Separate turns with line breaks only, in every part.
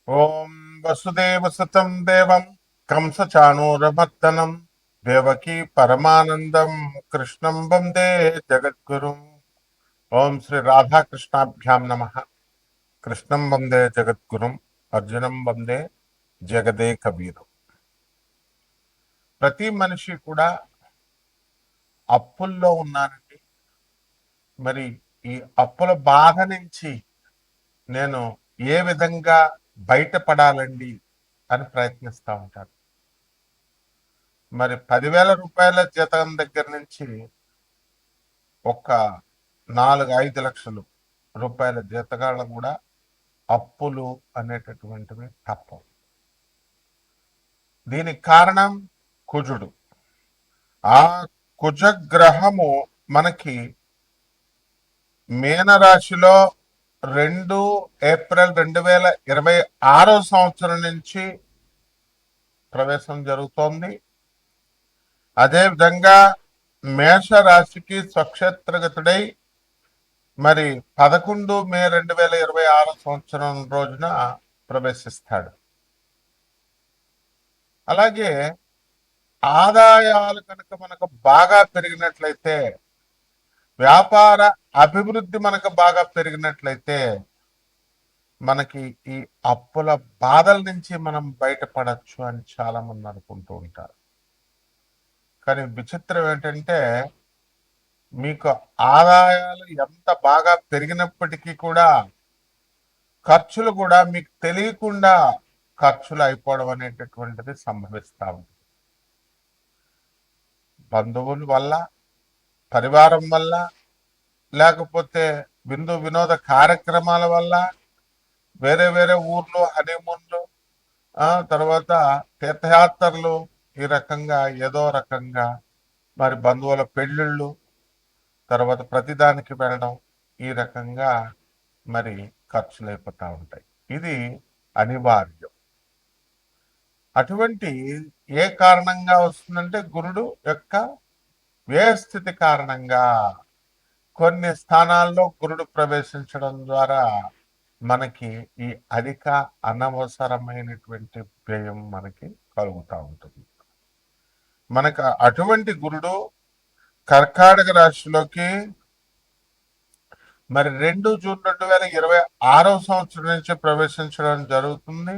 ఓం వసుదేవసుతం దేవం కంసచాణూరమర్దనం దేవకీ పరమానందం కృష్ణం వందే జగద్గురుం. ఓం శ్రీ రాధాకృష్ణాభ్యాం నమ. కృష్ణం వందే జగద్గురుం, అర్జునం వందే జగదే కబీరం. ప్రతి మనిషి కూడా అప్పుల్లో ఉన్నానండి. మరి ఈ అప్పుల బాధ నుంచి నేను ఏ విధంగా బయటపడాలండి అని ప్రయత్నిస్తూ ఉంటారు. మరి 10,000 రూపాయల జీతం దగ్గర నుంచి ఒక 4-5 లక్షలు రూపాయల జీతగాళ్ళ కూడా అప్పులు అనేటటువంటివి తప్పవు. దీనికి కారణం కుజుడు. ఆ కుజగ్రహము మనకి మీనరాశిలో 2 ఏప్రిల్ 2026 నుంచి ప్రవేశం జరుగుతోంది. అదేవిధంగా మేషరాశికి స్వక్షేత్రగతుడై మరి 11 మే 2026 రోజున ప్రవేశిస్తాడు. అలాగే ఆదాయాలు కనుక మనకు బాగా పెరిగినట్లయితే, వ్యాపార అభివృద్ధి మనకు బాగా పెరిగినట్లయితే మనకి ఈ అప్పుల బాధల నుంచి మనం బయటపడచ్చు అని చాలా మంది అనుకుంటూ ఉంటారు. కానీ విచిత్రం ఏంటంటే, మీకు ఆదాయాలు ఎంత బాగా పెరిగినప్పటికీ కూడా ఖర్చులు కూడా మీకు తెలియకుండా ఖర్చులు అయిపోవడం అనేటటువంటిది సంభవిస్తా ఉంది. బంధువుల వల్ల, పరివారం వల్ల, లేకపోతే విందు వినోద కార్యక్రమాల వల్ల, వేరే వేరే ఊర్లు హనీమూన్లు, తర్వాత తీర్థయాత్రలు, ఈ రకంగా ఏదో రకంగా మరి బంధువుల పెళ్ళిళ్ళు, తర్వాత ప్రతిదానికి వెళ్ళడం, ఈ రకంగా మరి ఖర్చులు అయిపోతూ ఉంటాయి. ఇది అనివార్యం. అటువంటి ఏ కారణంగా వస్తుందంటే గురుడు యొక్క వ్యయస్థితి కారణంగా కొన్ని స్థానాల్లో గురుడు ప్రవేశించడం ద్వారా మనకి ఈ అధిక అనవసరమైనటువంటి వ్యయం మనకి కలుగుతూ ఉంటుంది. మనకు అటువంటి గురుడు కర్కాటక రాశిలోకి మరి 2 జూన్ 2026 నుంచి ప్రవేశించడం జరుగుతుంది.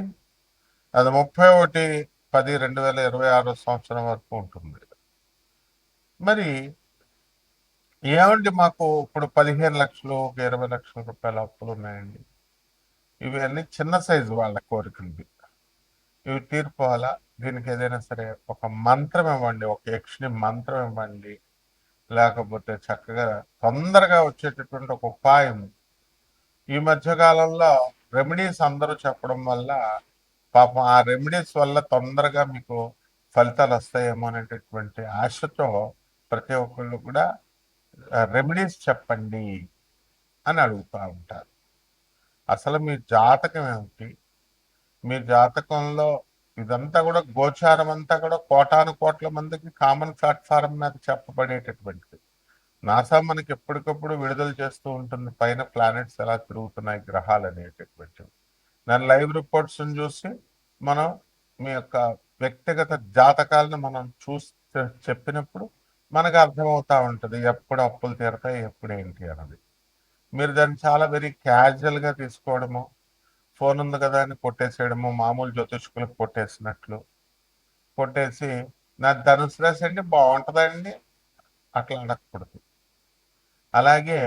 అది 31/10/2026 వరకు ఉంటుంది. మరి ఏమండి, మాకు ఇప్పుడు 15 లక్షలు, 20 లక్షల రూపాయల అప్పులు ఉన్నాయండి. ఇవి అన్ని చిన్న సైజు వాళ్ళ కోరికలు. ఇవి తీర్పోవాలా? దీనికి ఏదైనా సరే ఒక మంత్రం ఇవ్వండి, ఒక యక్షిని మంత్రం ఇవ్వండి, లేకపోతే చక్కగా తొందరగా వచ్చేటటువంటి ఒక ఉపాయం. ఈ మధ్య కాలంలో రెమెడీస్ అందరూ చెప్పడం వల్ల పాపం ఆ రెమెడీస్ వల్ల తొందరగా మీకు ఫలితాలు వస్తాయేమో అనేటటువంటి ఆశతో ప్రతి ఒక్కళ్ళు కూడా రెమెడీస్ చెప్పండి అని అడుగుతూ ఉంటారు. అసలు మీ జాతకం ఏమిటి? మీ జాతకంలో ఇదంతా కూడా గోచారం అంతా కూడా కోటాను కోట్ల మందికి కామన్ ప్లాట్ఫారం మీద చెప్పబడేటటువంటిది. నాసా మనకి ఎప్పటికప్పుడు విడుదల చేస్తూ ఉంటుంది పైన ప్లానెట్స్ ఎలా తిరుగుతున్నాయి, గ్రహాలు అనేటటువంటివి. దాని లైవ్ రిపోర్ట్స్ చూసి మనం మీ యొక్క వ్యక్తిగత జాతకాలను మనం చూసి చెప్పినప్పుడు మనకు అర్థమవుతా ఉంటుంది ఎప్పుడు అప్పులు తీరతాయి, ఎప్పుడు ఏంటి అన్నది. మీరు దాన్ని చాలా వెరీ క్యాజువల్గా తీసుకోవడము, ఫోన్ ఉంది కదా అని కొట్టేసేయడము, మామూలు జ్యోతిష్కులకు కొట్టేసినట్లు కొట్టేసి నా ధనుసు రాశి అండి బాగుంటుందండి అట్లా అడగకూడదు. అలాగే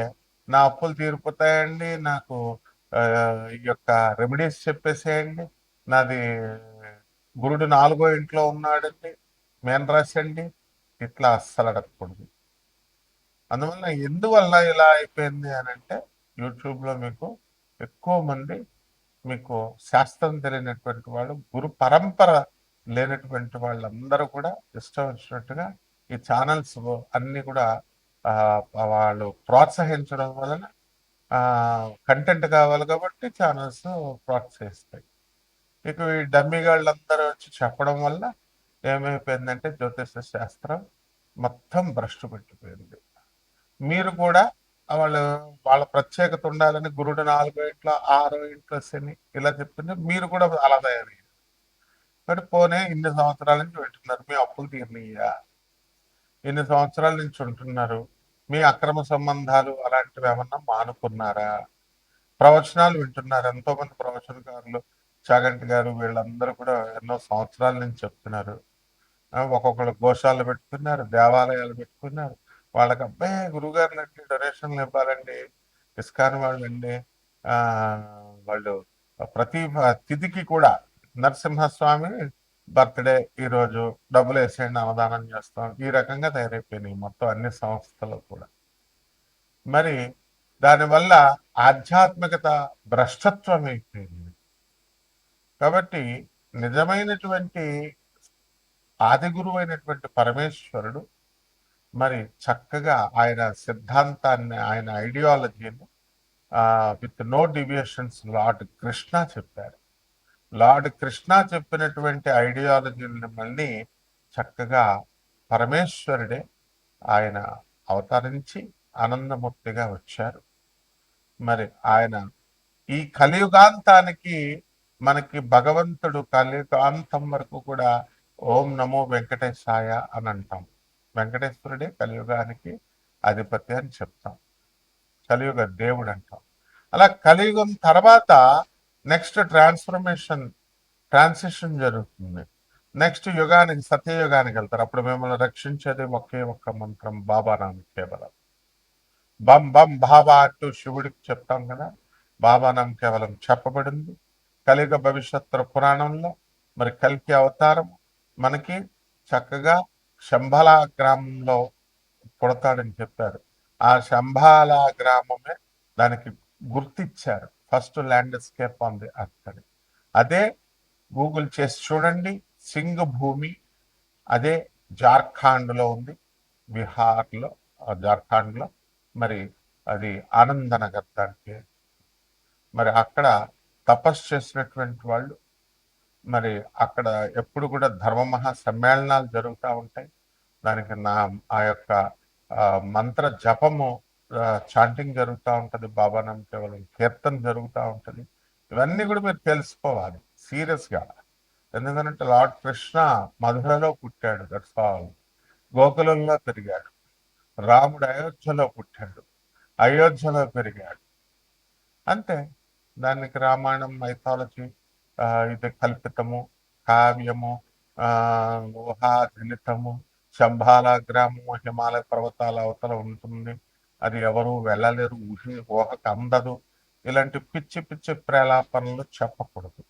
నా అప్పులు తీరిపోతాయండి, నాకు ఈ యొక్క రెమెడీస్ చెప్పేసేయండి, నాది గురుడు 4వ ఇంట్లో ఉన్నాడండి, మేనరాశి అండి, ఇట్లా అస్సలు అడగకూడదు. అందువల్ల ఎందువల్ల ఇలా అయిపోయింది అని అంటే, యూట్యూబ్లో మీకు ఎక్కువ మంది మీకు శాస్త్రం తెలియనటువంటి వాళ్ళు, గురు పరంపర లేనటువంటి వాళ్ళందరూ కూడా ఇష్టం వచ్చినట్టుగా ఈ ఛానల్స్ అన్ని కూడా వాళ్ళు ప్రోత్సహించడం వలన కంటెంట్ కావాలి కాబట్టి ఛానల్స్ ప్రోత్సహిస్తాయి. ఇక ఈ డమ్మిగాళ్ళందరూ వచ్చి చెప్పడం వల్ల ఏమైపోయిందంటే జ్యోతిష శాస్త్రం మొత్తం భ్రష్టు పెట్టిపోయింది. మీరు కూడా వాళ్ళు వాళ్ళ ప్రత్యేకత ఉండాలని గురుడు 4 ఇంట్లో 6 ఇంట్లో శని ఇలా చెప్తుంటే మీరు కూడా అలా తయారయ్యారు. మరి పోనీ ఇన్ని సంవత్సరాల నుంచి వింటున్నారు, మీ అప్పులు తీరినయ్యా? ఇన్ని సంవత్సరాల నుంచి ఉంటున్నారు, మీ అక్రమ సంబంధాలు అలాంటివి ఏమన్నా మానుకున్నారా? ప్రవచనాలు వింటున్నారు, ఎంతో మంది ప్రవచనకారులు చాగంటి గారు వీళ్ళందరూ కూడా ఎన్నో సంవత్సరాల నుంచి చెప్తున్నారు. ఒక్కొక్కరు గోశాలు పెట్టుకున్నారు, దేవాలయాలు పెట్టుకున్నారు. వాళ్ళకి అబ్బాయి గురువుగారులండి డొనేషన్లు ఇవ్వాలండి, ఇస్కాన్ వాళ్ళండి, ఆ వాళ్ళు ప్రతి తిథికి కూడా నరసింహస్వామి బర్త్డే ఈరోజు డబ్బులు వేసేయండి అన్నదానం చేస్తాం, ఈ రకంగా తయారైపోయినాయి మొత్తం అన్ని సంస్థలు కూడా. మరి దానివల్ల ఆధ్యాత్మికత భ్రష్టత్వం అయిపోయింది. కాబట్టి నిజమైనటువంటి ఆది గురువు అయినటువంటి పరమేశ్వరుడు మరి చక్కగా ఆయన సిద్ధాంతాన్ని, ఆయన ఐడియాలజీని with no deviations Lord Krishna చెప్పారు. లార్డ్ కృష్ణ చెప్పినటువంటి ఐడియాలజీని మళ్ళీ చక్కగా పరమేశ్వరుడే ఆయన అవతరించి ఆనందమూర్తిగా వచ్చారు. మరి ఆయన ఈ కలియుగాంతానికి మనకి భగవంతుడు కలియుగాంతం వరకు కూడా ఓం నమో వెంకటేశాయ అని అంటాం. వెంకటేశ్వరుడే కలియుగానికి అధిపతి అని చెప్తాం, కలియుగ దేవుడు అంటాం. అలా కలియుగం తర్వాత నెక్స్ట్ ట్రాన్సిషన్ జరుగుతుంది. నెక్స్ట్ యుగానికి, సత్యయుగానికి వెళ్తారు. అప్పుడు మిమ్మల్ని రక్షించేది ఒకే ఒక్క మంత్రం, బాబానామం కేవలం. బం బం బాబా అంటూ శివుడికి చెప్తాం కదా, బాబానామం కేవలం చెప్పబడింది కలియుగ భవిష్యత్తు పురాణంలో. మరి కల్కి అవతారం మనకి చక్కగా శంభాల గ్రామంలో పుడతాడని చెప్పారు. ఆ శంభాల గ్రామమే దానికి గుర్తిచ్చారు, first landscape on the earth. అదే గూగుల్ చేసి చూడండి, సింగ్ భూమి, అదే జార్ఖండ్లో ఉంది, బీహార్లో, జార్ఖండ్లో. మరి అది ఆనందనగర్ దానికి. మరి అక్కడ తపస్సు చేసినటువంటి వాళ్ళు, మరి అక్కడ ఎప్పుడు కూడా ధర్మ మహా సమ్మేళనాలు జరుగుతూ ఉంటాయి. దానికి ఆ యొక్క మంత్ర జపము, చాంటింగ్ జరుగుతూ ఉంటుంది, బాబానాం కేవలం కీర్తన జరుగుతూ ఉంటుంది. ఇవన్నీ కూడా మీరు తెలుసుకోవాలి సీరియస్గా. ఎందుకంటే లార్డ్ కృష్ణ మధురలో పుట్టాడు, దట్స్ ఆల్. గోకులంలో పెరిగాడు. రాముడు అయోధ్యలో పుట్టాడు, అయోధ్యలో పెరిగాడు, అంతే. దానికి రామాయణం మైథాలజీ ఇది కల్పితము, కావ్యము, ఊహాజనితము. శంభాల గ్రామము హిమాలయ పర్వతాల అవతల ఉంటుంది, అది ఎవరు వెళ్ళలేరు, ఊహకు అందదు. ఇలాంటి పిచ్చి పిచ్చి ప్రేలాపనలు చెప్పకూడదు.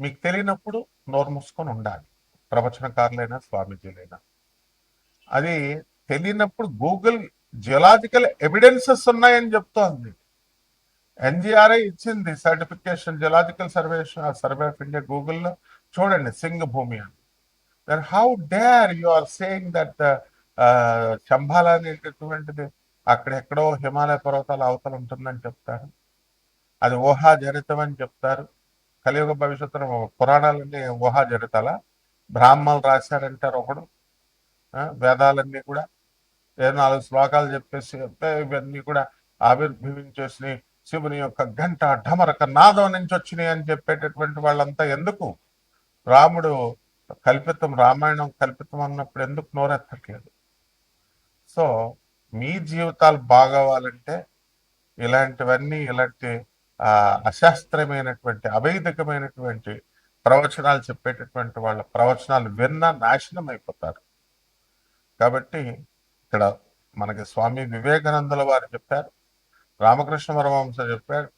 మీకు తెలియనప్పుడు నోరు మూసుకొని ఉండాలి, ప్రవచనకారులైనా స్వామీజీలైనా. అది తెలియనప్పుడు గూగుల్ జియోలాజికల్ ఎవిడెన్సెస్ ఉన్నాయని చెప్తోంది. ఎన్జిఆర్ఐ ఇచ్చింది certification, geological survey of India. గూగుల్లో చూడండి, సింగ్ భూమి అని. Then how dare you are saying that Shambhala అనేటటువంటిది అక్కడెక్కడో హిమాలయ పర్వతాల అవతల ఉంటుందని చెప్తారు. అది ఊహాజనితం అని చెప్తారు. కలియుగ భవిష్యత్తులో పురాణాలన్నీ ఊహాజనితాల, బ్రాహ్మణులు రాశారంటారు ఒకడు, వేదాలన్నీ కూడా 4 శ్లోకాలు చెప్పేసి ఇవన్నీ కూడా ఆవిర్భవించేసి శివుని యొక్క గంట ఢమరక నాదం నుంచి వచ్చినాయి అని చెప్పేటటువంటి వాళ్ళంతా ఎందుకు? రాముడు కల్పితం, రామాయణం కల్పితం అన్నప్పుడు ఎందుకు నోరెత్తట్లేదు? సో మీ జీవితాలు బాగోవాలంటే ఇలాంటివన్నీ, ఇలాంటి అశాస్త్రమైనటువంటి అవైదికమైనటువంటి ప్రవచనాలు చెప్పేటటువంటి వాళ్ళ ప్రవచనాలు విన్నా నాశనం అయిపోతారు. కాబట్టి ఇక్కడ మనకి స్వామి వివేకానందుల వారు చెప్పారు, రామకృష్ణ పరమహంస చెప్పారు,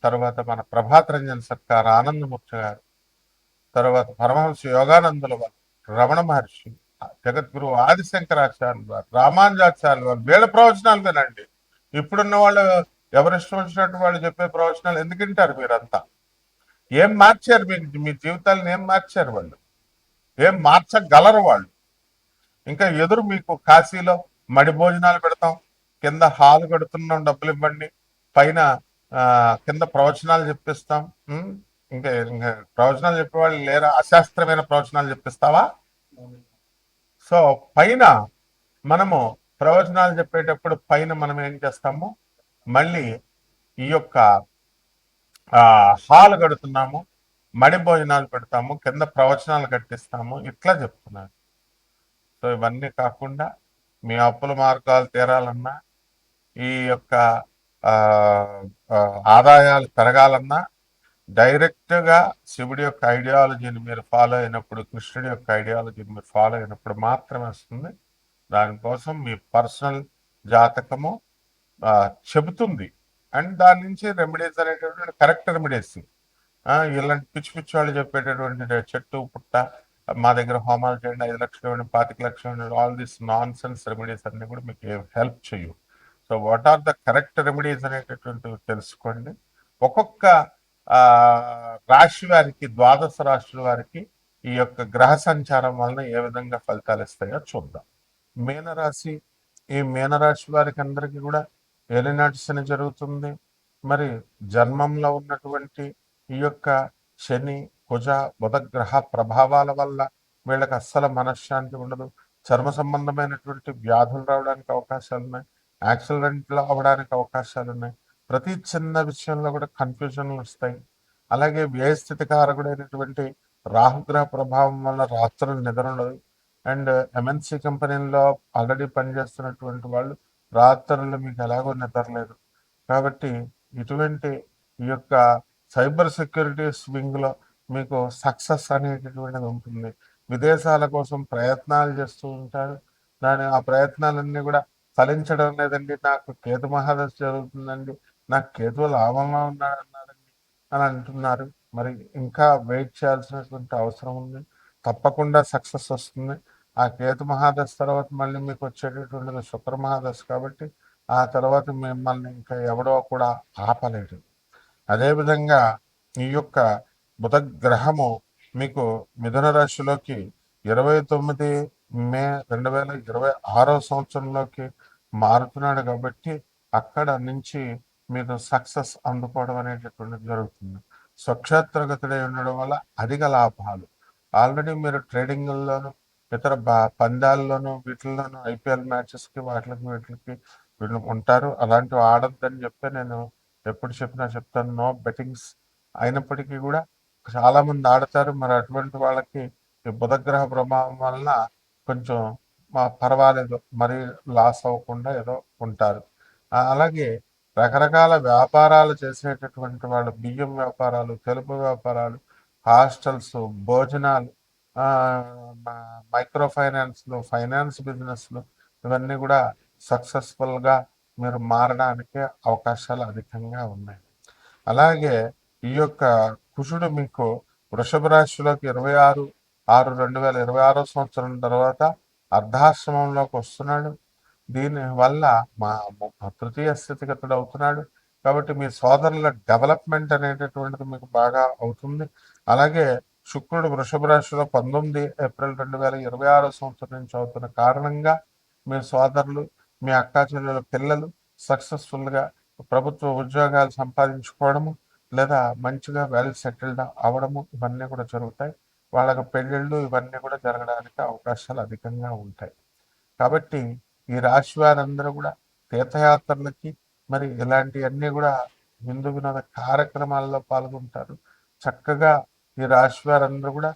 తర్వాత మన ప్రభాత్ రంజన్ సర్కార్, ఆనందమూర్తి గారు, తర్వాత పరమహంస యోగానందుల వారు, రమణ మహర్షి, జగద్గురు ఆదిశంకరాచార్యులు వారు, రామానుజాచార్యులు వారు, వీళ్ళ ప్రవచనాలు వినండి. ఇప్పుడున్న వాళ్ళు ఎవరు ఇష్టం వచ్చినట్టు వాళ్ళు చెప్పే ప్రవచనాలు ఎందుకు వింటారు? మీరంతా ఏం మార్చారు? మీ జీవితాలను ఏం మార్చారు వాళ్ళు? ఏం మార్చగలరు వాళ్ళు? ఇంకా ఎదురు మీకు కాశీలో మడి భోజనాలు పెడతాం, కింద హాల్ కడుతున్నాం, డబ్బులు ఇవ్వండి, పైన కింద ప్రవచనాలు చెప్పిస్తాం. ఇంకా ఇంకా ప్రవచనాలు చెప్పేవాళ్ళు లేరా? అశాస్త్రమైన ప్రవచనాలు చెప్పిస్తావా? సో పైన మనము ప్రవచనాలు చెప్పేటప్పుడు పైన మనం ఏం చేస్తాము, మళ్ళీ ఈ యొక్క హాల్ కడుతున్నాము, మడి భోజనాలు పెడతాము, కింద ప్రవచనాలు కట్టిస్తాము, ఇట్లా చెప్తున్నారు. సో ఇవన్నీ కాకుండా మీ అప్పుల మార్గాలు తీరాలన్నా, ఈ యొక్క ఆ, ఆ, ఆదాయాలు పెరగాలన్నా డైరెక్ట్గా శివుడి యొక్క ఐడియాలజీని మీరు ఫాలో అయినప్పుడు, కృష్ణుడి యొక్క ఐడియాలజీని మీరు ఫాలో అయినప్పుడు మాత్రమే వస్తుంది. దానికోసం మీ పర్సనల్ జాతకము చెబుతుంది. అండ్ దాని నుంచి రెమెడీస్ అనేటటువంటి కరెక్ట్ రెమెడీస్, ఇలాంటి పిచ్చి పిచ్చి వాళ్ళు చెప్పేటటువంటి చెట్టు పుట్ట మా దగ్గర హోమాలు చేయండి, 5 లక్షలు ఇవ్వండి, 25 లక్షలు ఇవ్వండి, all this nonsense remedies అన్ని కూడా మీకు హెల్ప్ చేయు. So what are the correct remedies అనేటటువంటివి తెలుసుకోండి. ఒక్కొక్క ఆ, రాశి వారికి, ద్వాదశ రాశుల వారికి ఈ యొక్క గ్రహ సంచారం వలన ఏ విధంగా ఫలితాలు ఇస్తాయో చూద్దాం. మీనరాశి, ఈ మీనరాశి వారికి అందరికీ కూడా ఏలినాటి శని జరుగుతుంది. మరి జన్మంలో ఉన్నటువంటి ఈ యొక్క శని, కుజ, బుధ గ్రహ ప్రభావాల వల్ల వీళ్ళకి అస్సలు మనశ్శాంతి ఉండదు. చర్మ సంబంధమైనటువంటి వ్యాధులు రావడానికి అవకాశాలు ఉన్నాయి, యాక్సిడెంట్లు అవ్వడానికి అవకాశాలు ఉన్నాయి. ప్రతి చిన్న విషయంలో కూడా కన్ఫ్యూజన్లు వస్తాయి. అలాగే వ్యయస్థితి కారకుడైనటువంటి రాహుగ్రహ ప్రభావం వల్ల రాత్రులు నిద్ర ఉండదు. అండ్ ఎంఎన్సి కంపెనీల్లో ఆల్రెడీ పనిచేస్తున్నటువంటి వాళ్ళు రాత్రులు మీకు ఎలాగో నిద్రలేదు. కాబట్టి ఇటువంటి ఈ యొక్క సైబర్ సెక్యూరిటీ స్వింగ్లో మీకు సక్సెస్ అనేటటువంటిది ఉంటుంది. విదేశాల కోసం ప్రయత్నాలు చేస్తూ ఉంటారు. ఆ ప్రయత్నాలన్నీ కూడా ఫలించడం లేదండి, నాకు కేతు మహాదశ జరుగుతుందండి, నాకు కేతు లాభంలో ఉన్నాడన్నారండి అని అంటున్నారు. మరి ఇంకా వెయిట్ చేయాల్సినటువంటి అవసరం ఉంది. తప్పకుండా సక్సెస్ వస్తుంది. ఆ కేతు మహాదశ తర్వాత మళ్ళీ మీకు వచ్చేటటువంటిది శుక్ర మహాదశ కాబట్టి ఆ తర్వాత మిమ్మల్ని ఇంకా ఎవడో కూడా ఆపలేడు. అదేవిధంగా ఈ యొక్క బుధ గ్రహము మీకు మిథున రాశిలోకి 29 మే 2026 సంవత్సరంలోకి మారుతున్నాడు. కాబట్టి అక్కడ నుంచి మీరు సక్సెస్ అందుకోవడం అనేటటువంటిది జరుగుతుంది. స్వక్షేత్రగతుడై ఉండడం వల్ల అధిక లాభాలు. ఆల్రెడీ మీరు ట్రేడింగ్లోను, ఇతర పందాల్లోనూ, వీటిల్లోనూ, ఐపీఎల్ మ్యాచెస్కి వీటికి వీళ్ళు ఉంటారు. అలాంటివి ఆడొద్దని చెప్పి నేను ఎప్పుడు చెప్పినా చెప్తాను, నో బెట్టింగ్స్. అయినప్పటికీ కూడా చాలా మంది ఆడతారు. మరి అటువంటి వాళ్ళకి ఈ బుధగ్రహ ప్రభావం వలన కొంచెం పర్వాలేదు, మరీ లాస్ అవ్వకుండా ఏదో ఉంటారు. అలాగే రకరకాల వ్యాపారాలు చేసేటటువంటి వాళ్ళు, బియ్యం వ్యాపారాలు, తెలుపు వ్యాపారాలు, హాస్టల్స్, భోజనాలు, మైక్రో ఫైనాన్స్లు, ఫైనాన్స్ బిజినెస్లు, ఇవన్నీ కూడా సక్సెస్ఫుల్గా మీరు మారడానికి అవకాశాలు అధికంగా ఉన్నాయి. అలాగే ఈ యొక్క కుజుడు మీకు వృషభ రాశిలోకి 26/6/2026 సంవత్సరం తర్వాత అర్ధాశ్రమంలోకి వస్తున్నాడు. దీని వల్ల మా తృతీయ స్థితిగతుడు అవుతున్నాడు. కాబట్టి మీ సోదరుల డెవలప్మెంట్ అనేటటువంటిది మీకు బాగా అవుతుంది. అలాగే శుక్రుడు వృషభ రాశిలో 19 ఏప్రిల్ 2026 సంవత్సరం నుంచి అవుతున్న కారణంగా మీ సోదరులు, మీ అక్కా చెల్లెల పిల్లలు సక్సెస్ఫుల్గా ప్రభుత్వ ఉద్యోగాలు సంపాదించుకోవడము, లేదా మంచిగా వెల్ సెటిల్డ్ అవ్వడము, ఇవన్నీ కూడా జరుగుతాయి. వాళ్ళకి పెళ్ళిళ్ళు ఇవన్నీ కూడా జరగడానికి అవకాశాలు అధికంగా ఉంటాయి. కాబట్టి ఈ రాశి వారందరూ కూడా తీర్థయాత్రలకి, మరి ఇలాంటివన్నీ కూడా విందు వినోద కార్యక్రమాల్లో పాల్గొంటారు. చక్కగా ఈ రాశి వారందరూ కూడా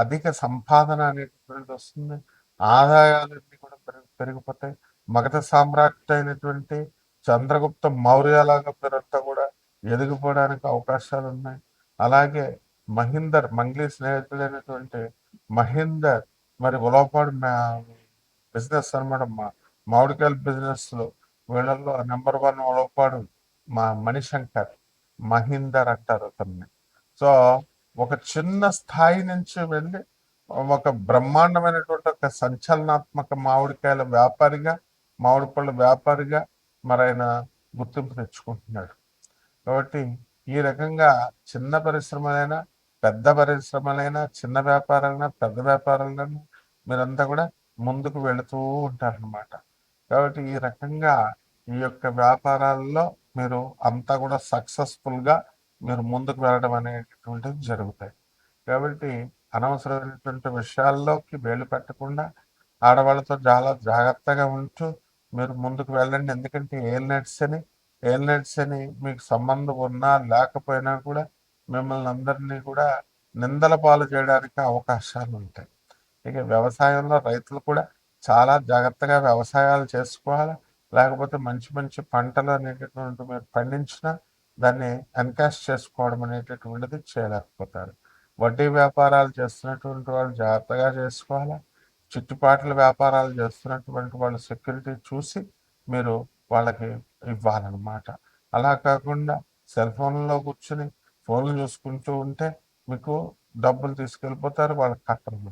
అధిక సంపాదన అనేటువంటిది వస్తుంది. ఆదాయాలన్నీ కూడా పెరిగిపోతాయి. మగధ సామ్రాట్ అయినటువంటి చంద్రగుప్త మౌర్యలాగా మీరంతా కూడా ఎదిగిపోవడానికి అవకాశాలు ఉన్నాయి. అలాగే మంగ్లీ స్నేహితుడైనటువంటి మహీందర్, మరి ఉలవపాడు బిజినెస్ అనమాట, మామిడికాయల బిజినెస్లో వీళ్ళల్లో నెంబర్ 1 ఉలవపాడు మణిశంకర్, మహీందర్ అంటారు అతన్ని. సో ఒక చిన్న స్థాయి నుంచి వెళ్ళి ఒక బ్రహ్మాండమైనటువంటి ఒక సంచలనాత్మక మామిడికాయల వ్యాపారిగా, మామిడి పళ్ళ వ్యాపారిగా మరి ఆయన గుర్తింపు తెచ్చుకుంటున్నాడు. కాబట్టి ఈ రకంగా చిన్న పరిశ్రమలైనా, పెద్ద పరిశ్రమలైనా, చిన్న వ్యాపారాలైనా, పెద్ద వ్యాపారాలైనా మీరంతా కూడా ముందుకు వెళుతూ ఉంటారనమాట. కాబట్టి ఈ రకంగా ఈ యొక్క వ్యాపారాల్లో మీరు అంతా కూడా సక్సెస్ఫుల్గా మీరు ముందుకు వెళ్ళడం అనేటటువంటిది జరుగుతాయి. కాబట్టి అనవసరమైనటువంటి విషయాల్లోకి వేలు పెట్టకుండా ఆడవాళ్ళతో చాలా జాగ్రత్తగా ఉంటూ మీరు ముందుకు వెళ్ళండి. ఎందుకంటే ఏలినట్స్ అని మీకు సంబంధం ఉన్నా లేకపోయినా కూడా మిమ్మల్ని అందరినీ కూడా నిందల పాలు చేయడానికి అవకాశాలు ఉంటాయి. ఇక వ్యవసాయంలో రైతులు కూడా చాలా జాగ్రత్తగా వ్యవసాయాలు చేసుకోవాలి. లేకపోతే మంచి మంచి పంటలు అనేటటువంటి మీరు పండించినా దాన్ని ఎన్కాష్ చేసుకోవడం అనేటటువంటిది చేయలేకపోతారు. వడ్డీ వ్యాపారాలు చేస్తున్నటువంటి వాళ్ళు జాగ్రత్తగా చేసుకోవాలి. చుట్టుపాట్ల వ్యాపారాలు చేస్తున్నటువంటి వాళ్ళు సెక్యూరిటీ చూసి మీరు వాళ్ళకి ఇవ్వాలన్నమాట. అలా కాకుండా సెల్ ఫోన్లో కూర్చుని ఫోన్లు చూసుకుంటూ ఉంటే మీకు డబ్బులు తీసుకెళ్ళిపోతారు, వాళ్ళకి కట్టరు.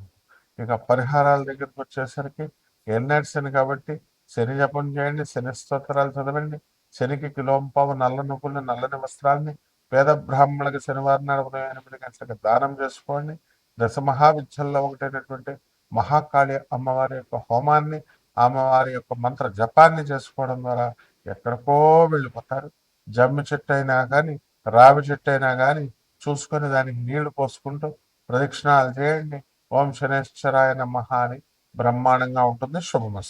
ఇక పరిహారాల దగ్గరికి వచ్చేసరికి ఏలినాటి శని కాబట్టి శని జపం చేయండి, శని స్తోత్రాలు చదవండి, శనికి కిలోంపావు నల్ల నువ్వులు నల్లని వస్త్రాల్ని పేద బ్రాహ్మణులకు శనివారం నాడు ఉదయం 8 గంటలకు దానం చేసుకోండి. దశ మహావిద్యల్లో ఒకటైనటువంటి మహాకాళి అమ్మవారి యొక్క హోమాన్ని, అమ్మవారి యొక్క మంత్ర జపాన్ని చేసుకోవడం ద్వారా ఎక్కడికో వెళ్ళిపోతారు. జమ్మి చెట్టు అయినా కానీ రావి చెట్టు అయినా కానీ చూసుకొని దానికి నీళ్లు పోసుకుంటూ ప్రదక్షిణాలు చేయండి. ఓం శనేశ్వరాయ నమః అని బ్రహ్మాండంగా ఉంటుంది. శుభమస్తు.